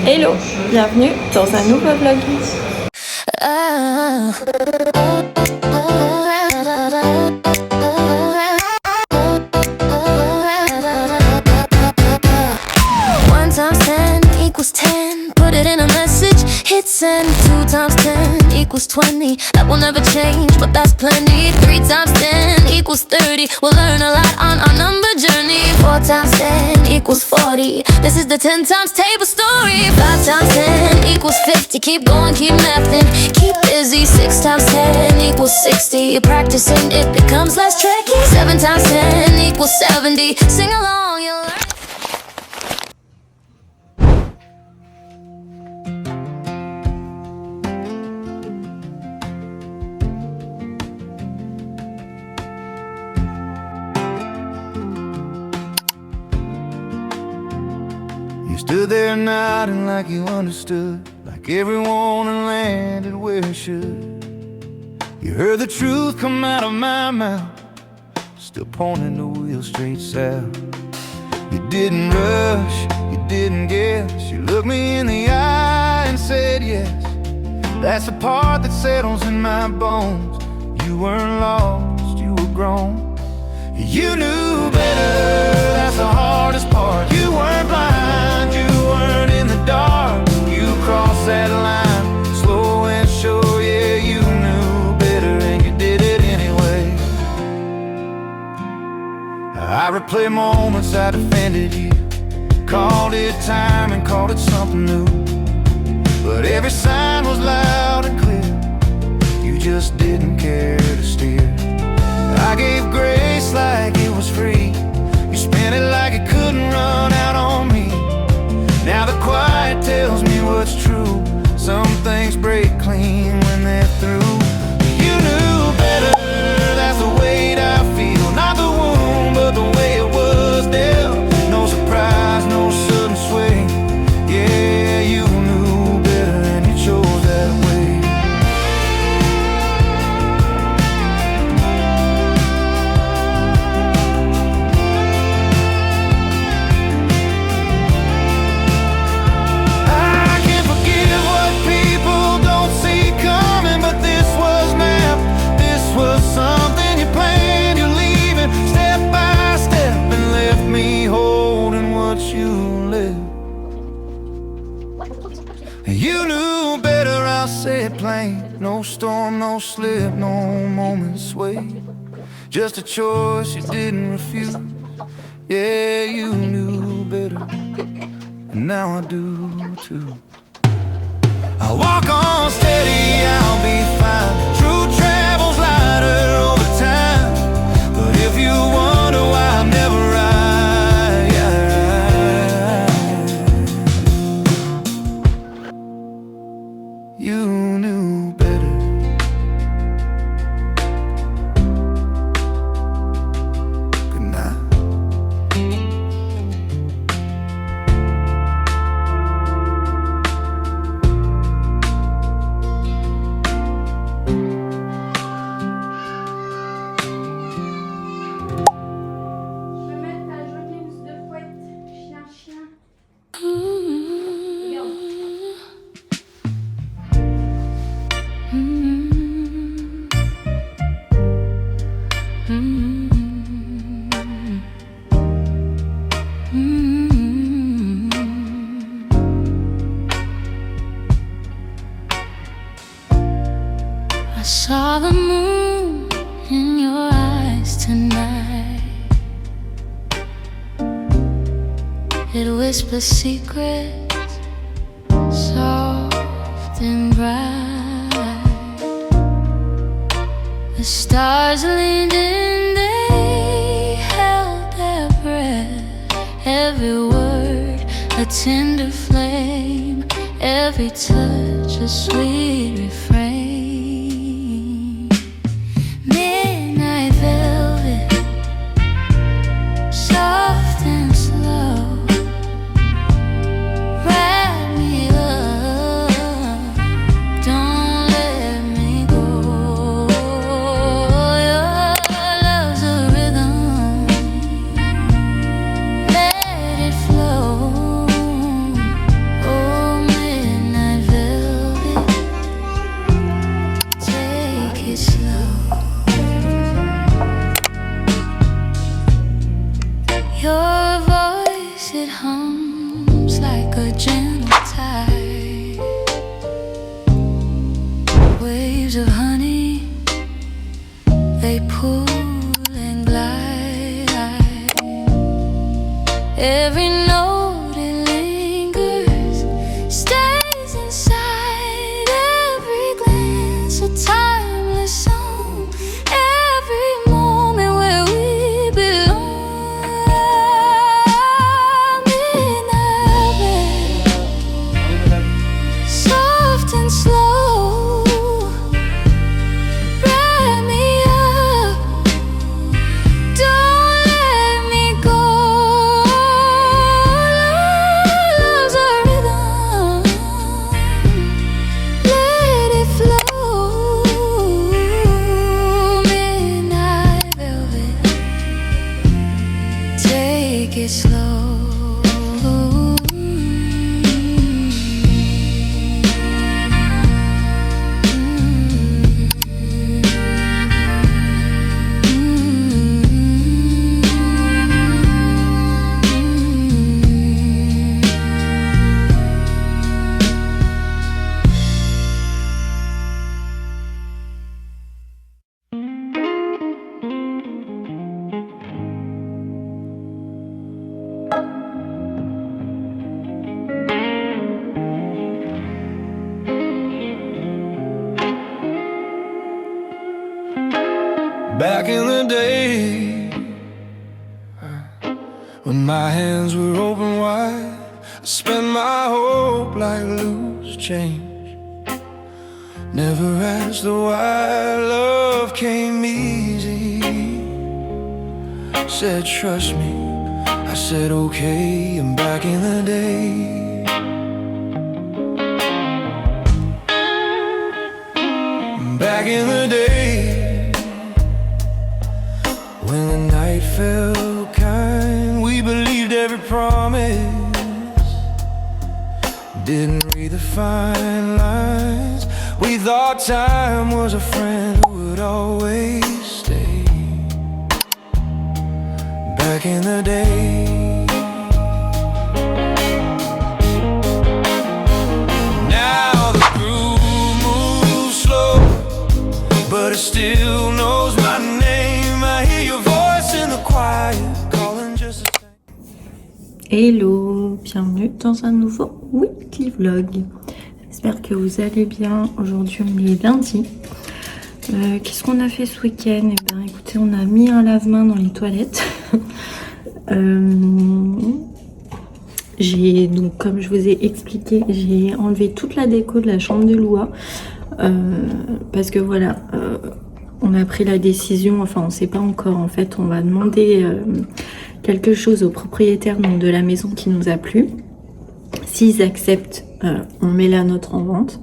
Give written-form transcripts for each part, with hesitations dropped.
Hello, bienvenue dans un nouveau vlog. One times 10 equals 10. Put it in a message, hit send. 2 times 10 equals 20. That will never change, but that's plenty. 3 times 10 equals 30. We'll learn a lot on our number journey. 4 times 10 equals 40. This is the 10 times table story. 5 times 10 equals 50. Keep going, keep mathing, keep busy. 6 times 10 equals 60. You're practicing, it becomes less tricky. 7 times 10 equals 70. Sing along, you'll learn. You stood there nodding like you understood, like everyone and landed where it should. You heard the truth come out of my mouth, still pointing the wheel straight south. You didn't rush, you didn't guess. You looked me in the eye and said yes. That's the part that settles in my bones. You weren't lost, you were grown. You knew better, that's the hardest part. You weren't blind, you weren't in the dark. You crossed that line, slow and sure. Yeah, you knew better and you did it anyway. I replay moments I defended you, called it time and called it something new. But every sign was loud and clear, you just didn't care to steer. I gave grace like it was free, you spent it like it couldn't run out on me. Now the quiet tells me what's true, some things break clean when they're through. You knew better, that's the weight I feel. Not the wound, but the way it was dealt. No surprise, no sudden swing. Yeah, you knew better and you chose that way. You knew better, I'll say it plain. No storm, no slip, no moment sway. Just a choice you didn't refuse. Yeah, you knew better, and now I do too. I'll walk on steady, I'll be fine. True travel's lighter over time. But if you wonder why I'm never right, you knew better. Good night. Je vais mettre ta jolie mousse de fouette, chien, chien. Regarde. I saw the moon in your eyes tonight. It whispers secrets, soft and bright. The stars leaned in, they held their breath. Every word a tender flame, every touch a sweet refrain. Midnight velvet, soft and slow, wrap me up, don't let me go. Your love's a rhythm, let it flow. Oh, rooms like a gentle tide. Waves of honey, they pull and glide. Every note it lingers, stays inside. Every glance a timeless song. Every moment where we belong. Midnight bed, soft and slow, wrap me up, don't let me go. Love's a rhythm, let it flow. Midnight velvet, take it slow. Back in the day, when my hands were open wide, I spent my hope like loose change. Never asked why love came easy. Said trust me, I said okay, and back in the day. Back in the day, when the night felt kind, we believed every promise. Didn't read the fine lines. We thought time was a friend who would always stay. Back in the day. Now the groove moves slow, but it still knows my name. I hear your voice in the quiet, calling just the same. Hello, bienvenue dans un nouveau weekly vlog. J'espère que vous allez bien. Aujourd'hui on est lundi. Qu'est-ce qu'on a fait ce week-end? Eh bien écoutez, on a mis un lave-main dans les toilettes. Donc comme je vous ai expliqué, j'ai enlevé toute la déco de la chambre de Loua. Parce que voilà, on a pris la décision, enfin on sait pas encore en fait, on va demander quelque chose aux propriétaires donc, de la maison qui nous a plu. S'ils acceptent, on met la nôtre en vente.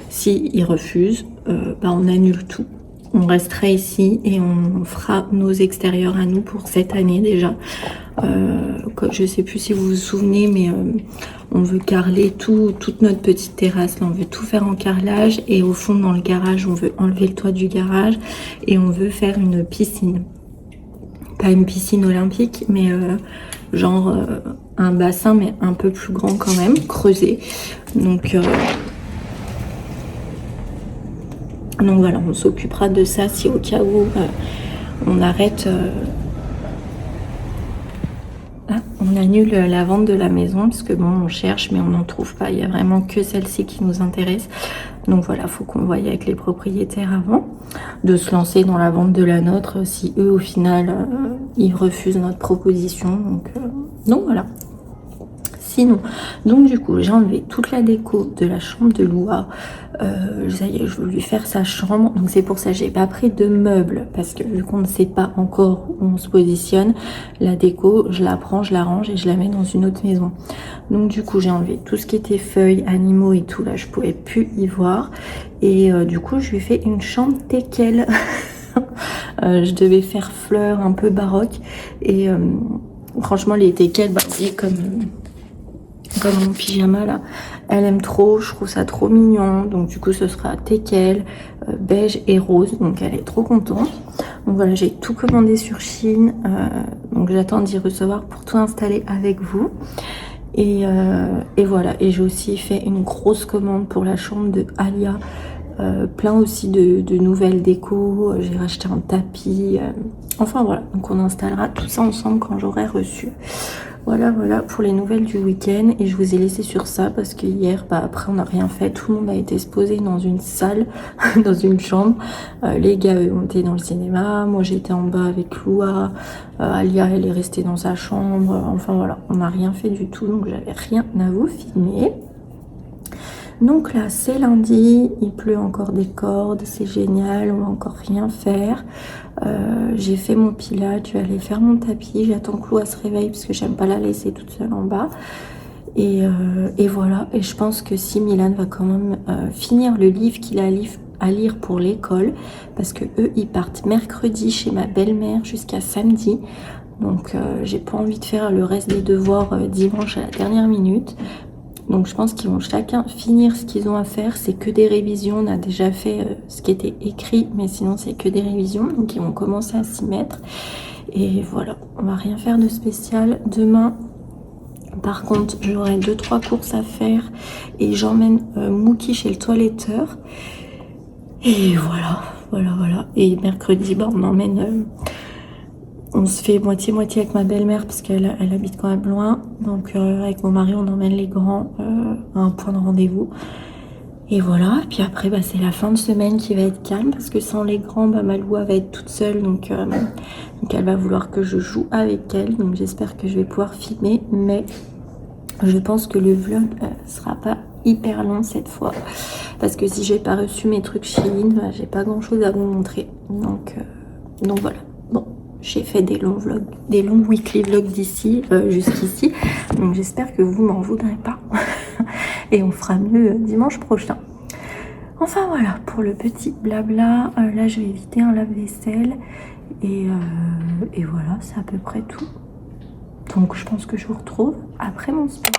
S'ils refusent, on annule tout. On restera ici et on fera nos extérieurs à nous pour cette année déjà. Je sais plus si vous vous souvenez, mais on veut carreler toute notre petite terrasse. Là, on veut tout faire en carrelage et au fond dans le garage, on veut enlever le toit du garage et on veut faire une piscine. Pas une piscine olympique, mais genre un bassin, mais un peu plus grand quand même, creusé. Donc voilà, on s'occupera de ça si au cas où on arrête, on annule la vente de la maison parce que bon, on cherche mais on n'en trouve pas. Il y a vraiment que celle-ci qui nous intéresse. Donc voilà, faut qu'on voie avec les propriétaires avant de se lancer dans la vente de la nôtre si eux au final ils refusent notre proposition. Donc voilà. Sinon, donc du coup j'ai enlevé toute la déco de la chambre de Loua. Ça y est, je veux lui faire sa chambre, donc c'est pour ça que j'ai pas pris de meubles parce que vu qu'on ne sait pas encore où on se positionne, la déco je la prends, je la range et je la mets dans une autre maison. Donc du coup j'ai enlevé tout ce qui était feuilles, animaux et tout, là je pouvais plus y voir et du coup je lui ai fait une chambre teckel. Je devais faire fleurs un peu baroque et franchement les teckels, c'est comme mon pyjama là, elle aime trop, je trouve ça trop mignon, donc du coup ce sera teckel, beige et rose, donc elle est trop contente. Donc voilà, j'ai tout commandé sur Chine, donc j'attends d'y recevoir pour tout installer avec vous. Et voilà, et j'ai aussi fait une grosse commande pour la chambre de Alia, plein aussi de nouvelles décos, j'ai racheté un tapis, enfin voilà, donc on installera tout ça ensemble quand j'aurai reçu. Voilà pour les nouvelles du week-end, et je vous ai laissé sur ça parce que hier, après on n'a rien fait, tout le monde a été se poser dans une salle, dans une chambre, les gars eux, ont été dans le cinéma, moi j'étais en bas avec Loua, Alia elle est restée dans sa chambre, enfin voilà, on n'a rien fait du tout, donc j'avais rien à vous filmer. Donc là c'est lundi, il pleut encore des cordes, c'est génial, on va encore rien faire. J'ai fait mon pilates, je vais aller faire mon tapis, j'attends que Loua se réveille parce que j'aime pas la laisser toute seule en bas. Et voilà, et je pense que si Milan va quand même finir le livre qu'il a à lire pour l'école, parce que eux ils partent mercredi chez ma belle-mère jusqu'à samedi. Donc j'ai pas envie de faire le reste des devoirs dimanche à la dernière minute. Donc je pense qu'ils vont chacun finir ce qu'ils ont à faire. C'est que des révisions. On a déjà fait ce qui était écrit, mais sinon c'est que des révisions. Donc ils vont commencer à s'y mettre. Et voilà, on va rien faire de spécial. Demain, par contre, j'aurai 2-3 courses à faire. Et j'emmène Mookie chez le toiletteur. Et voilà. Et mercredi, on emmène... on se fait moitié-moitié avec ma belle-mère parce qu'elle habite quand même loin. Donc avec mon mari, on emmène les grands à un point de rendez-vous. Et voilà. Puis après, c'est la fin de semaine qui va être calme parce que sans les grands, ma Loua va être toute seule. Donc elle va vouloir que je joue avec elle. Donc j'espère que je vais pouvoir filmer. Mais je pense que le vlog sera pas hyper long cette fois. Parce que si j'ai pas reçu mes trucs Shein, j'ai pas grand-chose à vous montrer. Donc voilà. Bon. J'ai fait des longs vlogs, des longs weekly vlogs d'ici, jusqu'ici. Donc j'espère que vous m'en voudrez pas. Et on fera mieux dimanche prochain. Enfin voilà, pour le petit blabla. Là je vais éviter un lave-vaisselle. Et voilà, c'est à peu près tout. Donc je pense que je vous retrouve après mon sport.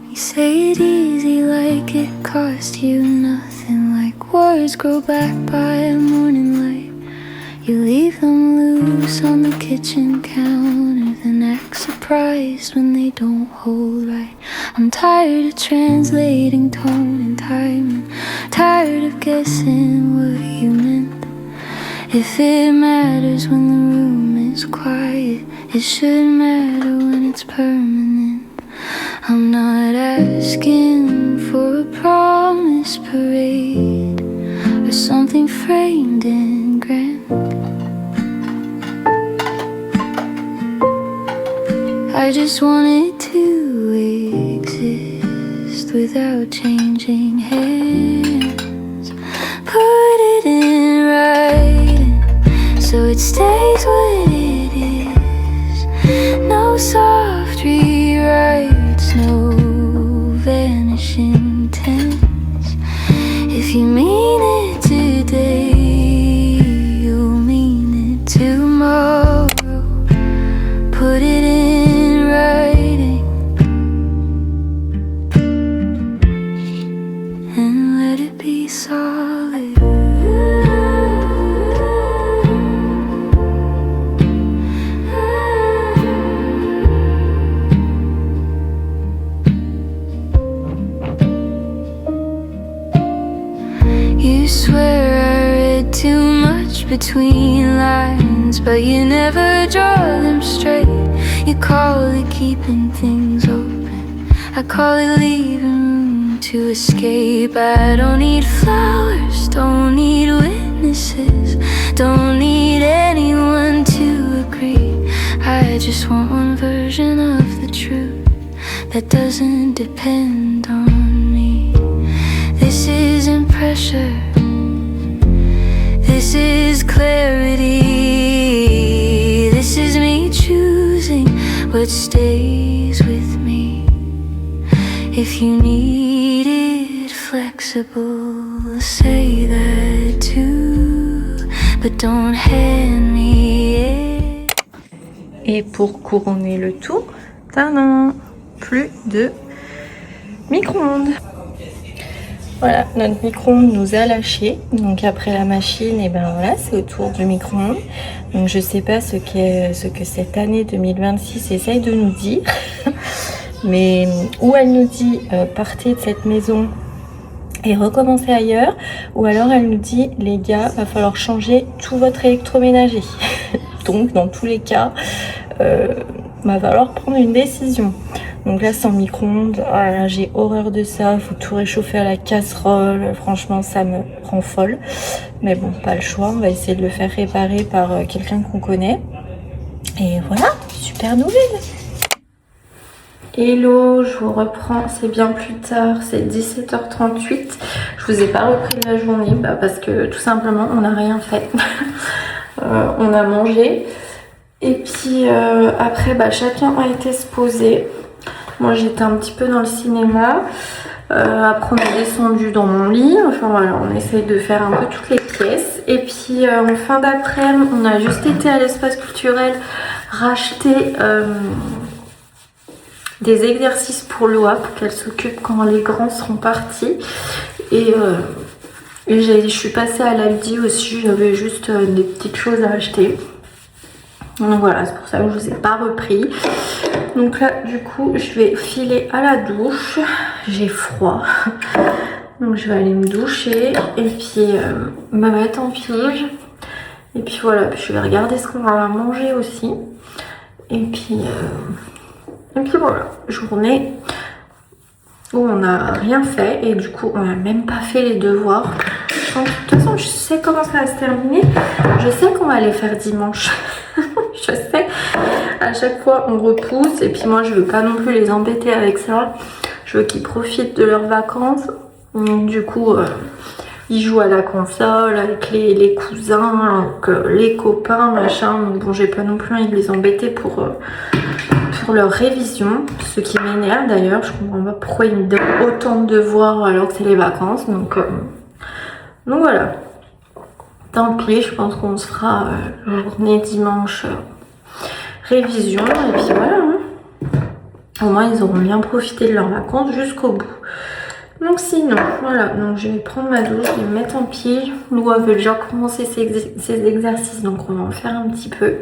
You say it easy like it cost you nothing, like words grow back by morning light. You leave them loose on the kitchen counter, then act surprised when they don't hold right. I'm tired of translating tone and timing, tired of guessing what you meant. If it matters when the room is quiet, it should matter when it's permanent. I'm not asking for a promise parade or something framed in grand. I just wanted to exist without changing hands. Put it in writing so it stays what it is. No soft rewrites, no vanishing tense. If you mean it today, you'll mean it tomorrow. Put it in writing and let it be solid. You swear I read too much between lines, but you never draw them straight. You call it keeping things open, I call it leaving room to escape. I don't need flowers, don't need witnesses, don't need anyone to agree. I just want one version of the truth that doesn't depend on me. This isn't pressure, this is clarity. This is me choosing what stays with me. If you need it flexible, say that too, but don't hand me it. Et pour couronner le tout, tadam, plus de micro-ondes. Voilà, notre micro-ondes nous a lâché. Donc après la machine, et ben voilà, c'est au tour du micro-ondes. Donc je sais pas ce que cette année 2026 essaye de nous dire. Mais ou elle nous dit partez de cette maison et recommencer ailleurs, ou alors elle nous dit les gars, va falloir changer tout votre électroménager. Donc dans tous les cas, va falloir prendre une décision. Donc là sans micro-ondes, oh là, j'ai horreur de ça, faut tout réchauffer à la casserole, franchement ça me rend folle. Mais bon, pas le choix, on va essayer de le faire réparer par quelqu'un qu'on connaît. Et voilà, super nouvelle. Hello, je vous reprends, c'est bien plus tard, c'est 17h38. Je vous ai pas repris de la journée parce que tout simplement on n'a rien fait. On a mangé et puis après chacun a été se poser. Moi j'étais un petit peu dans le cinéma, après on est descendu dans mon lit, enfin voilà, on essaye de faire un peu toutes les pièces. Et puis en fin d'après-midi on a juste été à l'espace culturel racheter des exercices pour Loa pour qu'elle s'occupe quand les grands seront partis. Et je suis passée à l'Aldi aussi, j'avais juste des petites choses à acheter. Donc voilà, c'est pour ça que je vous ai pas repris. Donc là du coup je vais filer à la douche, j'ai froid. Donc je vais aller me doucher et puis me mettre en pige. Et puis voilà, je vais regarder ce qu'on va manger aussi. Et puis voilà, journée où on n'a rien fait et du coup on n'a même pas fait les devoirs. Donc, de toute façon je sais comment ça va se terminer. Je sais qu'on va les faire dimanche. Je sais, à chaque fois on repousse et puis moi je veux pas non plus les embêter avec ça. Je veux qu'ils profitent de leurs vacances. Donc, du coup ils jouent à la console avec les cousins, les copains, machin. Donc bon, j'ai pas non plus envie de les embêter pour leur révision, ce qui m'énerve d'ailleurs. Je comprends pas pourquoi ils me donnent autant de devoirs alors que c'est les vacances. Donc voilà. Tant pis, je pense qu'on se fera journée dimanche révision et puis voilà. Au moins ils auront bien profité de leurs vacances jusqu'au bout. Donc sinon, voilà, donc je vais prendre ma douche, je vais me mettre en pied. Loa veut déjà commencer ses exercices, donc on va en faire un petit peu.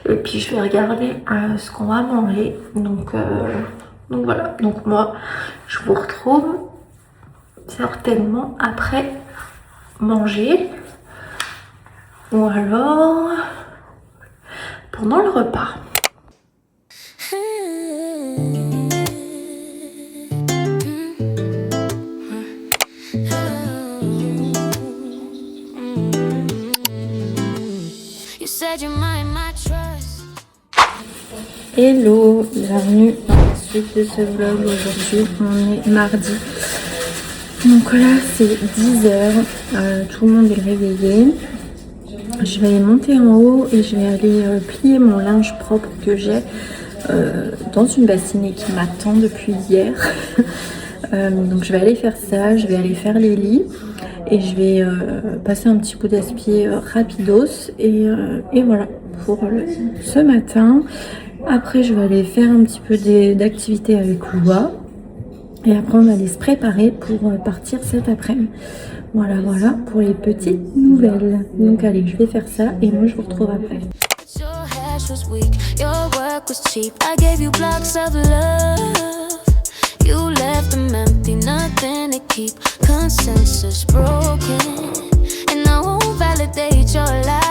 Et puis je vais regarder ce qu'on va manger. Donc voilà, donc moi je vous retrouve certainement après manger. Ou alors pendant le repas. Hello, bienvenue dans la suite de ce vlog. Aujourd'hui on est mardi. Donc là c'est 10h, tout le monde est réveillé. Je vais monter en haut et je vais aller plier mon linge propre que j'ai dans une bassinée qui m'attend depuis hier. Donc je vais aller faire ça, je vais aller faire les lits et je vais passer un petit coup d'aspi rapidos et voilà pour ce matin. Après je vais aller faire un petit peu d'activité avec Loa et après on va aller se préparer pour partir cet après-midi. Voilà pour les petites nouvelles. Donc allez, je vais faire ça et moi je vous retrouve après. You left them empty, nothing to keep. Consensus broken, and I won't validate your lie.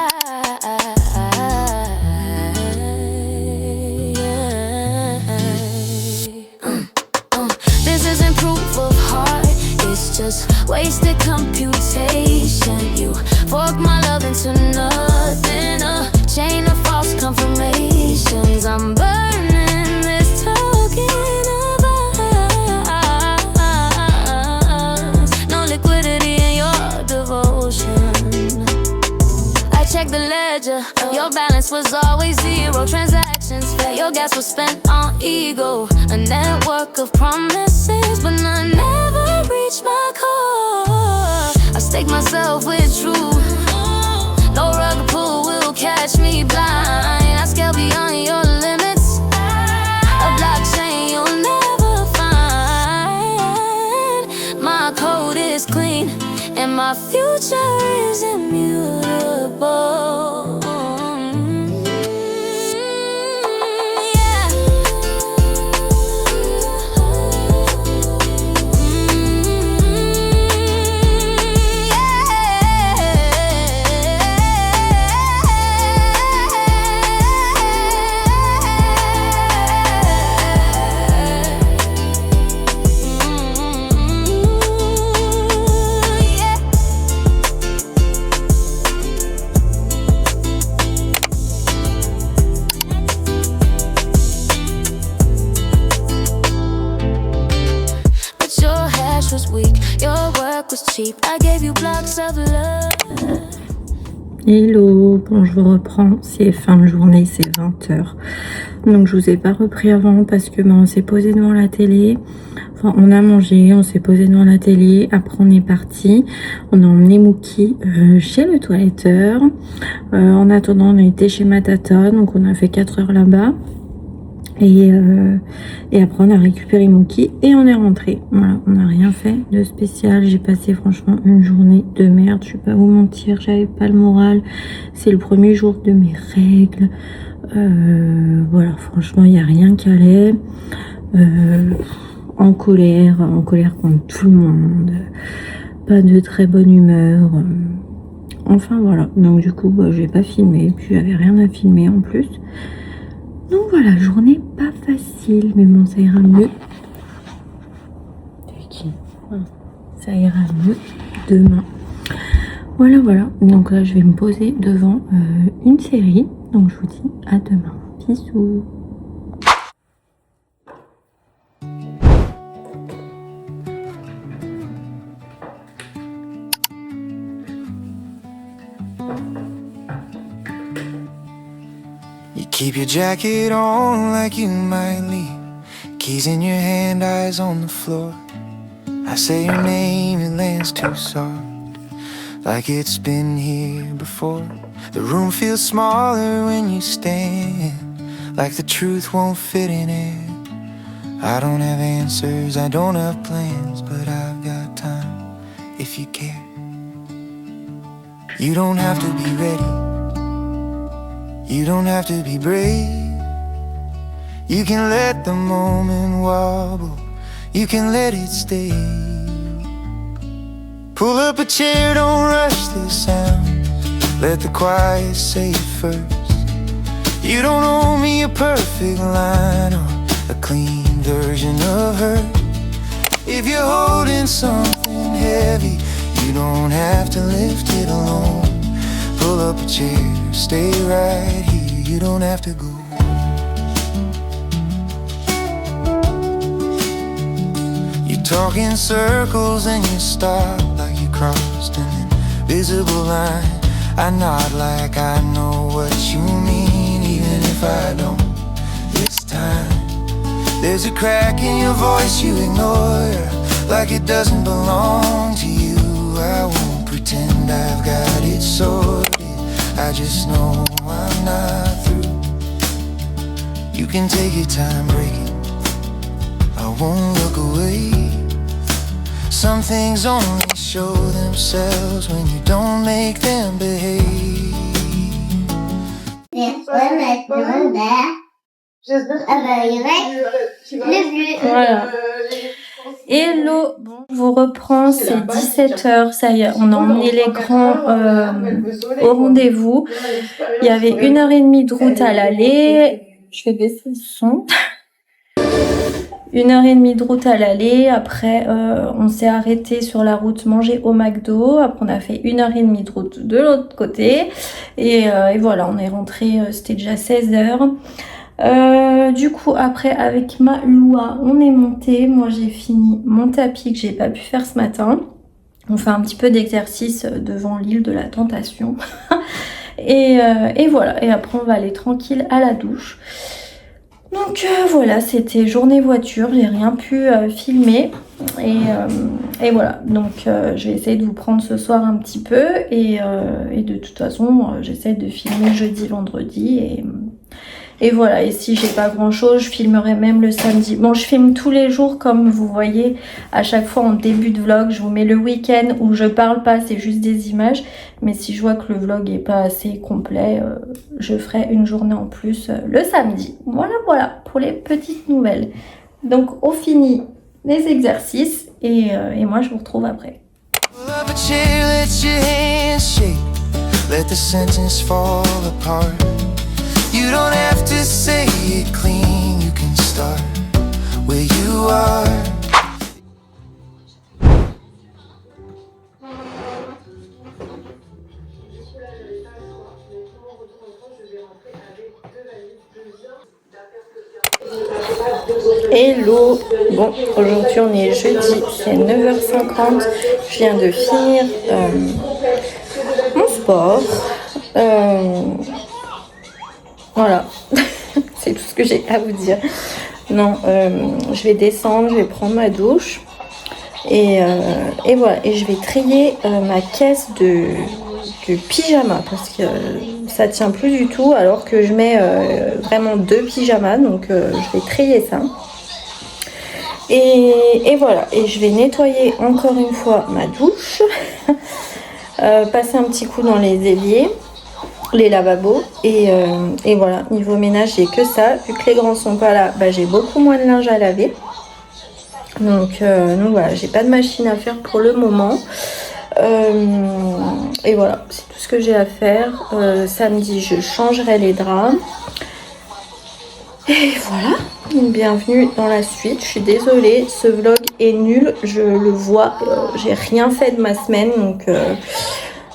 This isn't proof of heart, it's just wasted computation. You fork my love into nothing, a chain of false confirmations. I'm burning this token. Check the ledger, your balance was always zero. Transactions fair, your gas was spent on ego. A network of promises, but none never reached my core. I stake myself with truth, no rug pull will catch me blind. I scale beyond your limits, a blockchain you'll never find. is clean, and my future is immutable. Yeah. But your hash was weak, your work was cheap. I gave you blocks of love. Hello, bon je vous reprends, c'est fin de journée, c'est 20h. Donc je vous ai pas repris avant parce que on s'est posé devant la télé. Enfin on a mangé, on s'est posé devant la télé, après on est parti. On a emmené Mookie chez le toiletteur. En attendant on a été chez Matata, donc on a fait 4 heures là-bas. Et après on a récupéré Mookie et on est rentré. Voilà, on n'a rien fait de spécial. J'ai passé franchement une journée de merde. Je vais pas vous mentir, j'avais pas le moral. C'est le premier jour de mes règles. Voilà, franchement il n'y a rien qui allait. En colère contre tout le monde. Pas de très bonne humeur. Enfin voilà. Donc du coup je vais pas filmer. Puis j'avais rien à filmer en plus. Donc voilà, journée pas facile, mais bon, ça ira mieux. Ça ira mieux demain. Voilà, voilà. Donc là, je vais me poser devant une série. Donc je vous dis à demain. Bisous. You keep your jacket on like you might leave. Keys in your hand, eyes on the floor. I say your name, it lands too soft, like it's been here before. The room feels smaller when you stand, like the truth won't fit in it. I don't have answers, I don't have plans, but I've got time if you care. You don't have to be ready, you don't have to be brave. You can let the moment wobble, you can let it stay. Pull up a chair, don't rush the sound, let the quiet say it first. You don't owe me a perfect line or a clean version of her. If you're holding something heavy, you don't have to lift it alone. Pull up a chair, stay right here, you don't have to go. You talk in circles and you stop like you crossed an invisible line. I nod like I know what you mean, even if I don't this time. There's a crack in your voice you ignore, like it doesn't belong to you. I won't pretend I've got it sorted, I just know I'm not through. You can take your time breaking, I won't look away. Some things only show themselves when you don't make them behave. Voilà. Hello, bon, je vous reprends, c'est 17h, ça y est, on a emmené les grands au rendez-vous. Il y avait 1h30 de route à l'aller, je vais baisser le son. 1h30 de route à l'aller, après on s'est arrêté sur la route manger au McDo, après on a fait 1h30 de route de l'autre côté, et voilà, on est rentré, c'était déjà 16h. Du coup après avec ma Loua on est monté, moi j'ai fini mon tapis que j'ai pas pu faire ce matin. On fait un petit peu d'exercice devant l'île de la Tentation. et voilà, et après on va aller tranquille à la douche. Donc voilà, c'était journée voiture, j'ai rien pu filmer et voilà, donc je vais essayer de vous prendre ce soir un petit peu et de toute façon j'essaie de filmer jeudi, vendredi Et voilà, et si j'ai pas grand chose, je filmerai même le samedi. Bon, je filme tous les jours comme vous voyez, à chaque fois en début de vlog, je vous mets le week-end où je parle pas, c'est juste des images. Mais si je vois que le vlog est pas assez complet, je ferai une journée en plus le samedi. Voilà, voilà, pour les petites nouvelles. Donc, on finit les exercices et moi je vous retrouve après. Pull up a chair, let your hands shake. Let the sentence fall apart. You don't have to say it clean. You can start where you are. Hello, bon aujourd'hui on est jeudi, c'est 9h50, je viens de finir mon sport, voilà, c'est tout ce que j'ai à vous dire. Non, je vais descendre, je vais prendre ma douche et voilà, et je vais trier ma caisse de pyjama parce que ça tient plus du tout alors que je mets vraiment 2 pyjamas, donc je vais trier ça. Et voilà, et je vais nettoyer encore une fois ma douche, passer un petit coup dans les éviers, les lavabos, et voilà, niveau ménage j'ai que ça. Vu que les grands sont pas là, bah, j'ai beaucoup moins de linge à laver, donc voilà, j'ai pas de machine à faire pour le moment. Et voilà, c'est tout ce que j'ai à faire. Samedi je changerai les draps. Et voilà, bienvenue dans la suite. Je suis désolée, ce vlog est nul, je le vois, j'ai rien fait de ma semaine, donc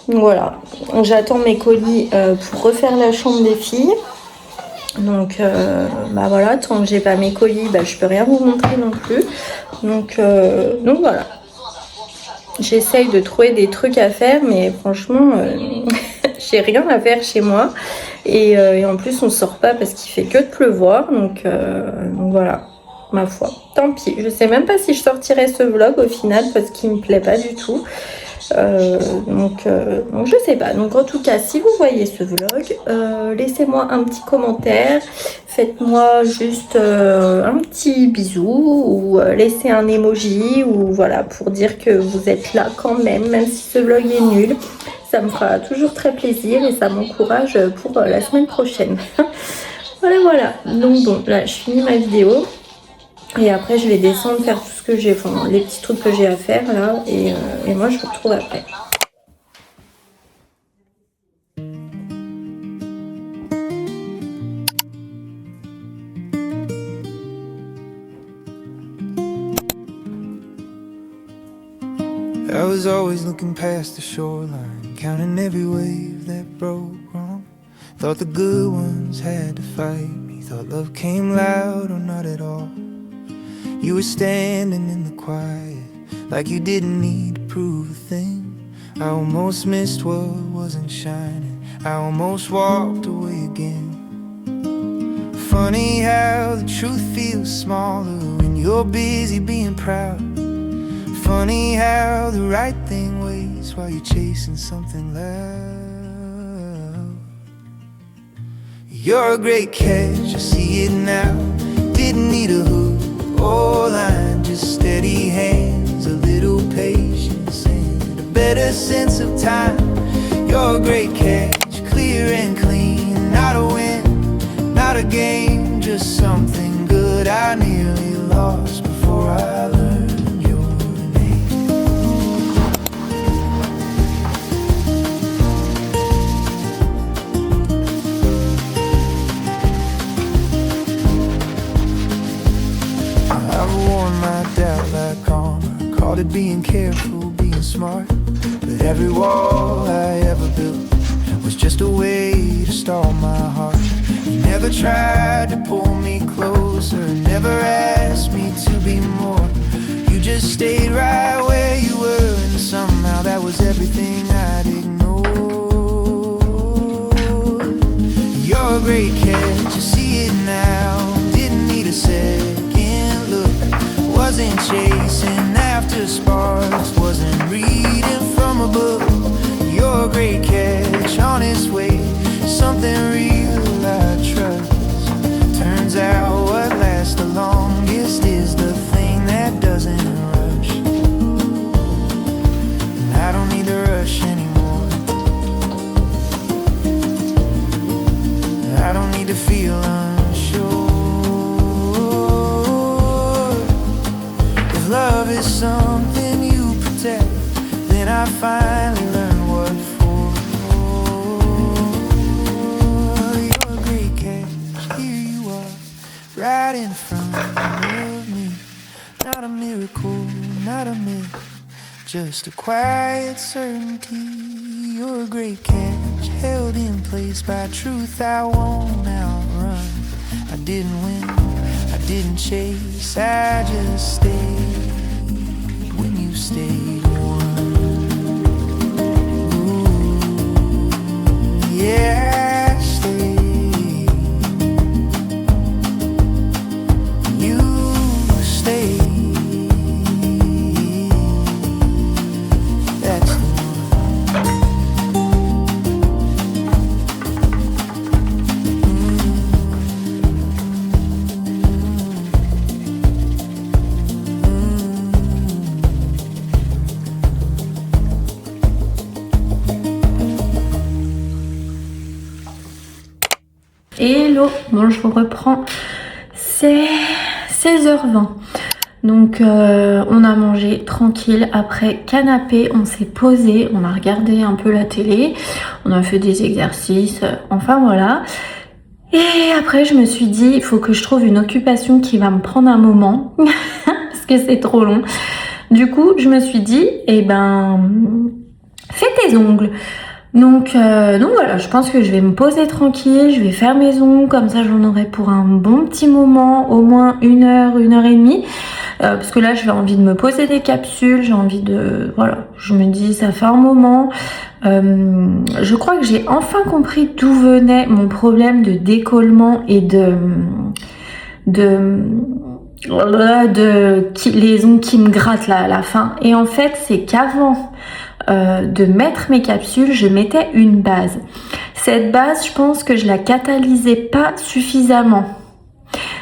voilà. J'attends mes colis pour refaire la chambre des filles. Donc bah voilà, tant que j'ai pas mes colis, bah, je peux rien vous montrer non plus. Donc voilà. J'essaye de trouver des trucs à faire, mais franchement, j'ai rien à faire chez moi. Et en plus, on sort pas parce qu'il fait que de pleuvoir. Donc voilà, ma foi. Tant pis, je sais même pas si je sortirai ce vlog au final parce qu'il me plaît pas du tout. Donc je sais pas. Donc en tout cas, si vous voyez ce vlog, laissez-moi un petit commentaire, faites-moi juste un petit bisou ou laissez un emoji ou voilà pour dire que vous êtes là quand même si ce vlog est nul. Ça me fera toujours très plaisir et ça m'encourage pour la semaine prochaine. Voilà. Donc bon, là je finis ma vidéo. Et après, je vais descendre faire tout ce que j'ai, enfin, les petits trucs que j'ai à faire là. Et moi, je vous retrouve après. I was always looking past the shoreline, counting every wave that broke wrong. Thought the good ones had to fight me, thought love came loud or not at all. You were standing in the quiet, like you didn't need to prove a thing. I almost missed what wasn't shining, I almost walked away again. Funny how the truth feels smaller when you're busy being proud. Funny how the right thing waits while you're chasing something loud. You're a great catch, I see it now. Didn't need a hook or line, just steady hands, a little patience and a better sense of time. You're a great catch, clear and clean, not a win, not a game, just something good I nearly lost before I learned your name. I've worn my doubt like armor, called it being careful, being smart. But every wall I ever built was just a way to stall my heart. You never tried to pull me closer, never asked me to be more. You just stayed right where you were, and somehow that was everything I'd ignored. You're a great catch, you see it now. Didn't need a second look, wasn't chasing after sparks, wasn't reading from a book. You're a great catch, on its way, something real I trust. I finally learned what for. You're a great catch, here you are, right in front of me. Not a miracle, not a myth, just a quiet certainty. You're a great catch, held in place by truth I won't outrun. I didn't win, I didn't chase, I just stayed when you stayed one. Ooh, yeah, I stayed. You stayed. That's the Hello, bon je vous reprends, c'est 16h20, donc on a mangé tranquille, après canapé, on s'est posé, on a regardé un peu la télé, on a fait des exercices, enfin voilà. Et après je me suis dit, il faut que je trouve une occupation qui va me prendre un moment, parce que c'est trop long. Du coup je me suis dit, eh ben, fais tes ongles. Donc voilà, je pense que je vais me poser tranquille, je vais faire mes ongles, comme ça j'en aurai pour un bon petit moment, au moins 1 heure, 1 heure et demie, parce que là j'ai envie de me poser des capsules, j'ai envie de, voilà, je me dis ça fait un moment. Je crois que j'ai enfin compris d'où venait mon problème de décollement et les ongles qui me grattent là à la fin. Et en fait c'est qu'avant de mettre mes capsules, je mettais une base. Cette base, je pense que je la catalysais pas suffisamment.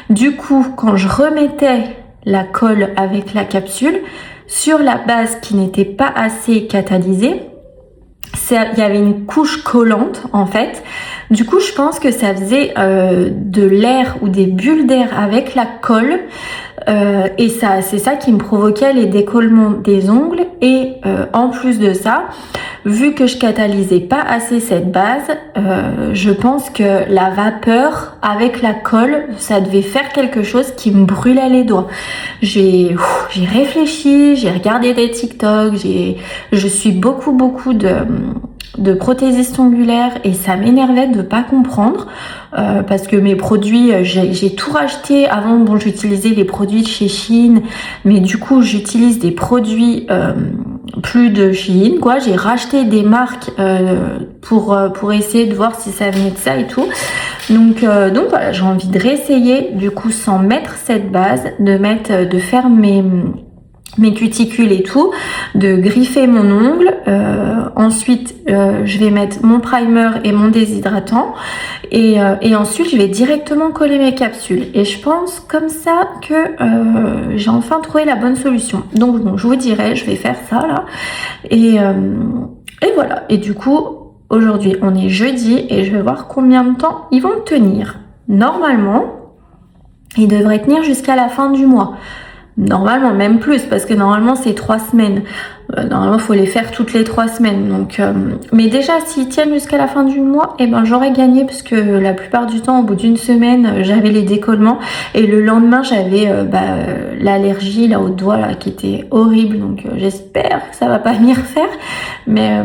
Du coup, quand je remettais la colle avec la capsule sur la base qui n'était pas assez catalysée, il y avait une couche collante en fait. Du coup, je pense que ça faisait de l'air ou des bulles d'air avec la colle. Et ça, c'est ça qui me provoquait les décollements des ongles. Et en plus de ça, vu que je catalysais pas assez cette base, je pense que la vapeur avec la colle, ça devait faire quelque chose qui me brûlait les doigts. J'ai réfléchi, j'ai regardé des TikTok, je suis beaucoup de prothésistes ongulaires et ça m'énervait de pas comprendre parce que mes produits, j'ai tout racheté. Avant, bon, j'utilisais les produits de chez Shein, mais du coup j'utilise des produits plus de Shein, quoi. J'ai racheté des marques pour essayer de voir si ça venait de ça et tout. Donc voilà, j'ai envie de réessayer du coup sans mettre cette base, de faire mes cuticules et tout, de griffer mon ongle. Ensuite je vais mettre mon primer et mon déshydratant et ensuite je vais directement coller mes capsules. Et je pense comme ça que j'ai enfin trouvé la bonne solution. Donc bon, je vous dirai, je vais faire ça là. Et voilà. Et du coup, aujourd'hui on est jeudi et je vais voir combien de temps ils vont tenir. Normalement, ils devraient tenir jusqu'à la fin du mois. Normalement, même plus, parce que normalement c'est 3 semaines. Normalement, il faut les faire toutes les 3 semaines. Donc, mais déjà, s'ils tiennent jusqu'à la fin du mois, eh ben j'aurais gagné, parce que la plupart du temps, au bout d'une semaine, j'avais les décollements et le lendemain, j'avais l'allergie là au doigt là qui était horrible. Donc, j'espère que ça va pas m'y refaire. Mais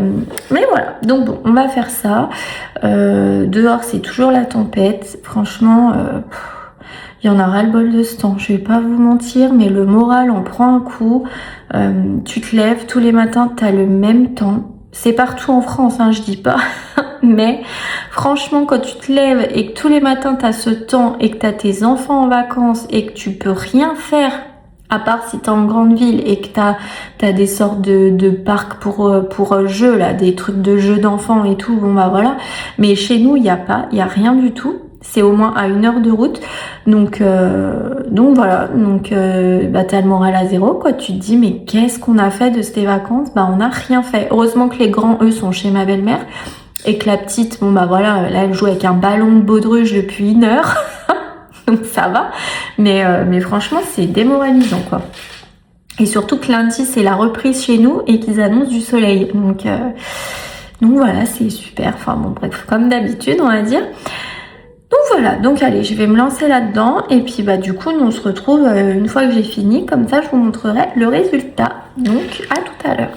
voilà. Donc bon, on va faire ça. Dehors, c'est toujours la tempête. Franchement. Il y en a ras-le-bol de ce temps, je vais pas vous mentir, mais le moral en prend un coup. Tu te lèves tous les matins, t'as le même temps. C'est partout en France, hein, je dis pas. Mais franchement, quand tu te lèves et que tous les matins t'as ce temps et que t'as tes enfants en vacances et que tu peux rien faire, à part si t'es en grande ville et que t'as des sortes de parcs pour jeux, là, des trucs de jeux d'enfants et tout, bon bah voilà. Mais chez nous, il y a rien du tout. C'est au moins à 1 heure de route. Donc voilà. Donc t'as le moral à zéro, quoi. Tu te dis, mais qu'est-ce qu'on a fait de ces vacances? Bah, on n'a rien fait. Heureusement que les grands, eux, sont chez ma belle-mère. Et que la petite, bon bah voilà, là, elle joue avec un ballon de baudruche depuis 1 heure. Donc ça va. Mais franchement, c'est démoralisant, quoi. Et surtout que lundi c'est la reprise chez nous et qu'ils annoncent du soleil. Donc voilà, c'est super. Enfin bon bref, comme d'habitude on va dire. Donc voilà, donc allez, je vais me lancer là-dedans. Et puis bah du coup, nous on se retrouve une fois que j'ai fini. Comme ça, je vous montrerai le résultat. Donc à tout à l'heure.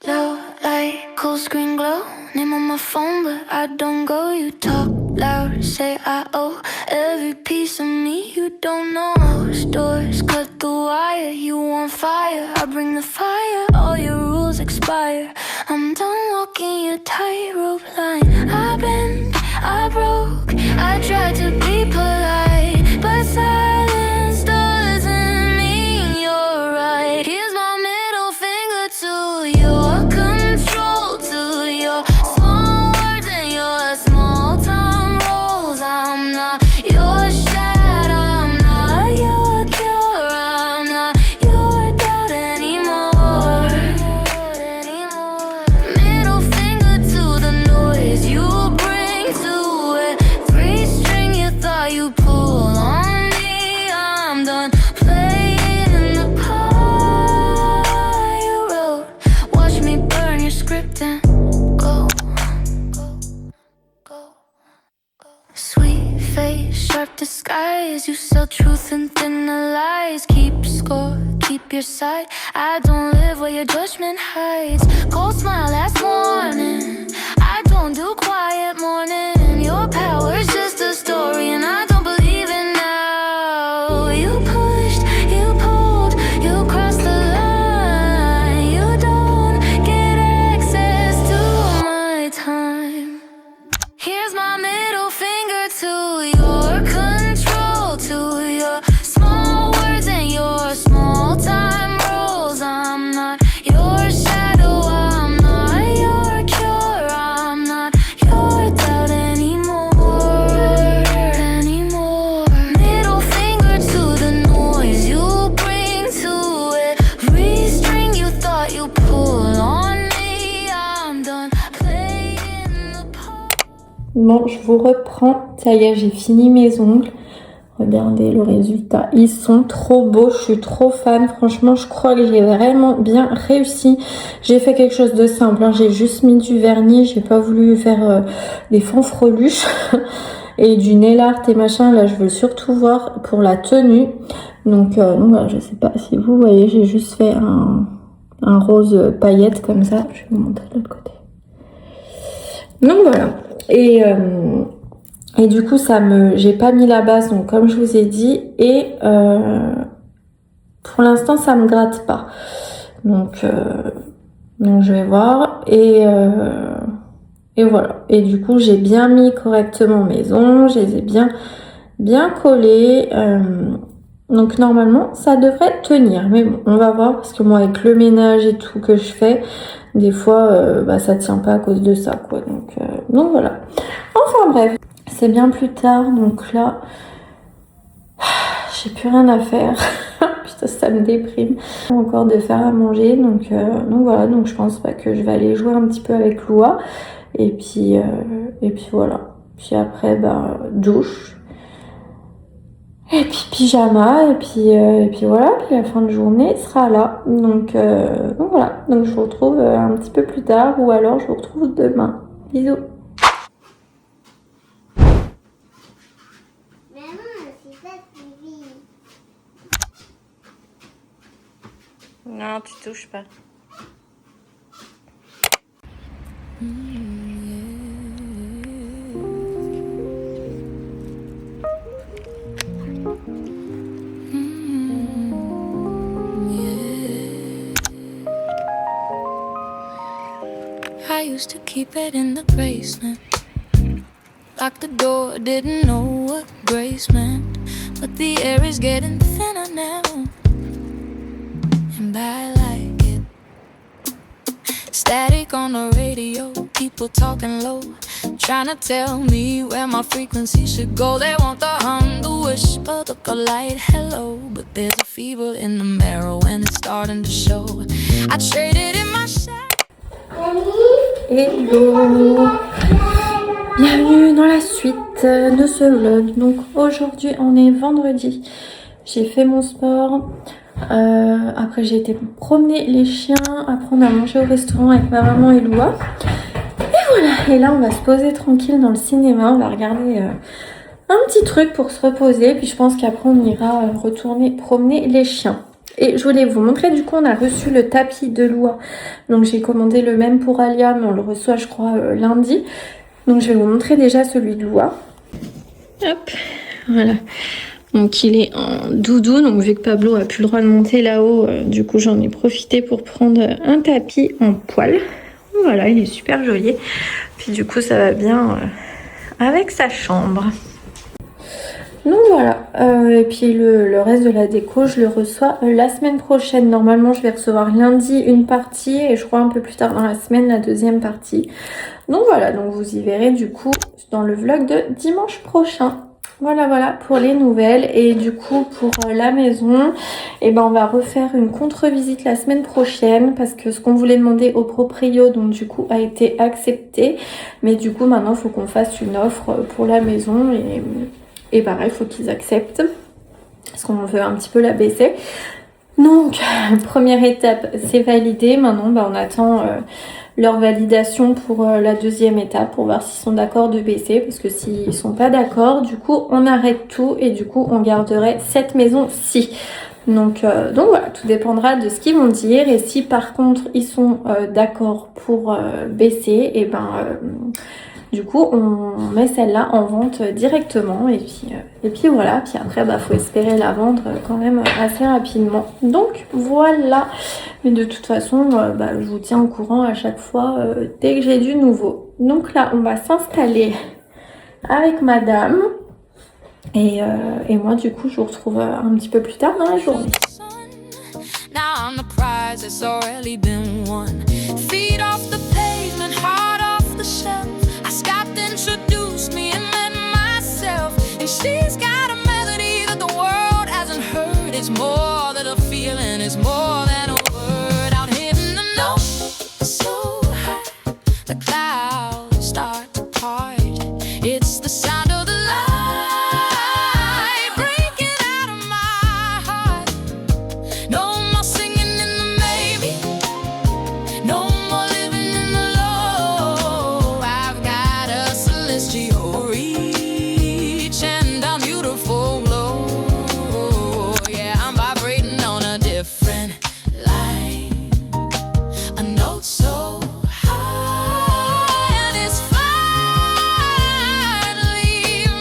Low light, cool screen glow. Name on my phone, but I don't go. You talk loud, say I owe every piece of me you don't know. Most doors cut the wire, you on fire. I bring the fire, all your rules expire. I'm done walking your tightrope line. I bend, I broke, I tried to be polite, but silence doesn't mean you're right. Here's my middle finger to your control, to your small words and your small time roles. I'm not your shadow, I'm not your cure, I'm not your doubt anymore. Middle finger to the noise you bring to every string you thought you pull on me. I'm done playing the part you wrote. Watch me burn your script and go. Sweet face, sharp disguise. You sell truth and thin the lies. Keep score, keep your side. I don't live where your judgment hides. Cold smile last morning. I don't do quiet morning. Your power's just a story and I don't believe it now. You pushed, you pulled, you crossed the line. You don't get access to my time. Here's my middle finger to your control, to your small words and your small time roles. I'm not your shadow, I'm not your cure, I'm not your doubt anymore. Middle finger to the noise you bring to every string you thought you pull on me. I'm done playing the part. Bon, je vous reprends. Ça y est, j'ai fini mes ongles. Regardez le résultat. Ils sont trop beaux. Je suis trop fan. Franchement, je crois que j'ai vraiment bien réussi. J'ai fait quelque chose de simple, hein. J'ai juste mis du vernis. J'ai pas voulu faire des fanfreluches et du nail art et machin. Là, je veux surtout voir pour la tenue. Donc voilà, je sais pas si vous voyez. J'ai juste fait un rose paillette comme ça. Je vais vous montrer de l'autre côté. Donc voilà. Et du coup, j'ai pas mis la base, donc comme je vous ai dit, et pour l'instant, ça me gratte pas. Donc je vais voir, et voilà. Et du coup, j'ai bien mis correctement mes ongles, je les ai bien collés. Donc normalement, ça devrait tenir. Mais bon, on va voir, parce que moi, avec le ménage et tout que je fais, des fois, ça tient pas à cause de ça, quoi. Donc voilà. Enfin bref, c'est bien plus tard, donc là, j'ai plus rien à faire. Putain, ça me déprime. Encore de faire à manger, donc voilà. Donc je pense pas que je vais aller jouer un petit peu avec Loua. Et puis voilà. Puis après, douche. Et puis pyjama, et puis voilà, puis la fin de journée sera là. Donc voilà, donc je vous retrouve un petit peu plus tard, ou alors je vous retrouve demain. Bisous. Non, tu touches pas. I used to keep it in the basement. Locked the door, didn't know what grace meant. But the air is getting thinner now, and I like it. Static on the radio, people talking low, trying to tell me where my frequency should go. They want the hum, the whisper, the polite hello, but there's a fever in the marrow and it's starting to show. I traded in my shadow. Hello, bienvenue dans la suite de ce vlog. Donc aujourd'hui on est vendredi, j'ai fait mon sport, Après j'ai été promener les chiens, apprendre à manger au restaurant avec ma maman et Loua. Et voilà, et là on va se poser tranquille dans le cinéma, on va regarder un petit truc pour se reposer, puis je pense qu'après on ira retourner promener les chiens. Et je voulais vous montrer, du coup on a reçu le tapis de Loua, donc j'ai commandé le même pour Alia, mais on le reçoit je crois lundi. Donc je vais vous montrer déjà celui de Loua. Hop, voilà. Donc il est en doudou, donc vu que Pablo a plus le droit de monter là-haut, du coup j'en ai profité pour prendre un tapis en poil. Voilà, il est super joli. Puis du coup ça va bien avec sa chambre. Donc voilà, et puis le reste de la déco je le reçois la semaine prochaine. Normalement je vais recevoir lundi une partie et je crois un peu plus tard dans la semaine la deuxième partie. Donc voilà, donc vous y verrez du coup dans le vlog de dimanche prochain. Voilà pour les nouvelles. Et du coup pour la maison, et ben on va refaire une contre-visite la semaine prochaine parce que ce qu'on voulait demander au proprio donc du coup a été accepté. Mais du coup maintenant il faut qu'on fasse une offre pour la maison et pareil il faut qu'ils acceptent parce qu'on veut un petit peu la baisser. Donc première étape c'est validé. Maintenant on attend leur validation pour la deuxième étape pour voir s'ils sont d'accord de baisser, parce que s'ils sont pas d'accord, du coup on arrête tout et du coup on garderait cette maison-ci. Donc voilà, tout dépendra de ce qu'ils vont dire, et si par contre ils sont d'accord pour baisser, et du coup on met celle-là en vente directement et puis voilà, puis après faut espérer la vendre quand même assez rapidement. Donc voilà, mais de toute façon je vous tiens au courant à chaque fois dès que j'ai du nouveau. Donc là on va s'installer avec madame et moi du coup je vous retrouve un petit peu plus tard dans la journée. Now I'm the prize that's already been won. Feet off the pavement, heart off the shelf. I stopped, introduced me and met myself. And she's got a melody that the world hasn't heard. It's more than a feeling, it's more than a word. Out here in the north, so high, the clouds start to part. It's the sound of the light breaking out of my heart. No more singing in the maybe, no more living in the low. I've got a celestial reach and a beautiful glow. Yeah, I'm vibrating on a different line, a note so high, and it's finally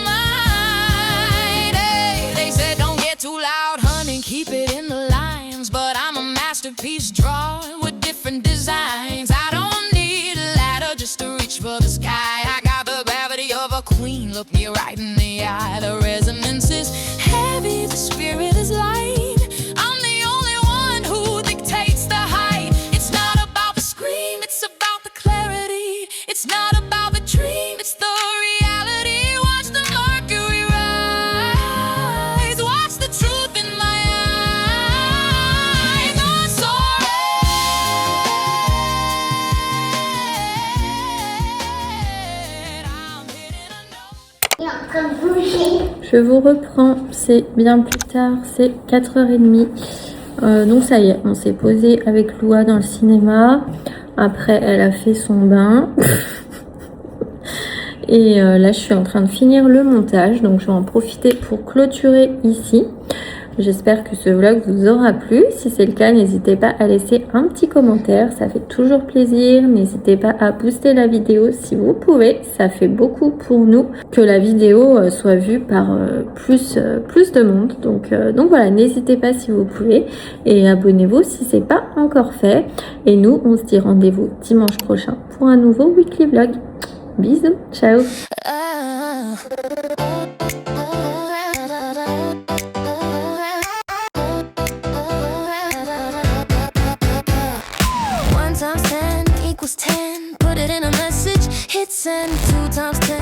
mine. Hey, they said don't get too loud, honey, keep it in the lines. But I'm a masterpiece drawn with different designs. I don't need a ladder just to reach for the sky. I got the gravity of a queen, look me right in the eye. The resonance is heavy, the spirit is light. I'm the only one who dictates the height. It's not about the scream, it's about the clarity. It's not about the dream, it's the reality. Watch the mercury rise, watch the truth in my eyes. Oh, so red, I'm hitting a note. Je vous reprends, c'est bien plus tard, c'est 4h30. Donc ça y est, on s'est posé avec Loua dans le cinéma. Après, elle a fait son bain. Et là, je suis en train de finir le montage. Donc, je vais en profiter pour clôturer ici. J'espère que ce vlog vous aura plu. Si c'est le cas, n'hésitez pas à laisser un petit commentaire. Ça fait toujours plaisir. N'hésitez pas à booster la vidéo si vous pouvez. Ça fait beaucoup pour nous que la vidéo soit vue par plus de monde. Donc voilà, n'hésitez pas si vous pouvez. Et abonnez-vous si c'est pas encore fait. Et nous, on se dit rendez-vous dimanche prochain pour un nouveau weekly vlog. Bisous, ciao. One times 10 equals 10. Put it in a message, hit send. 2 times 10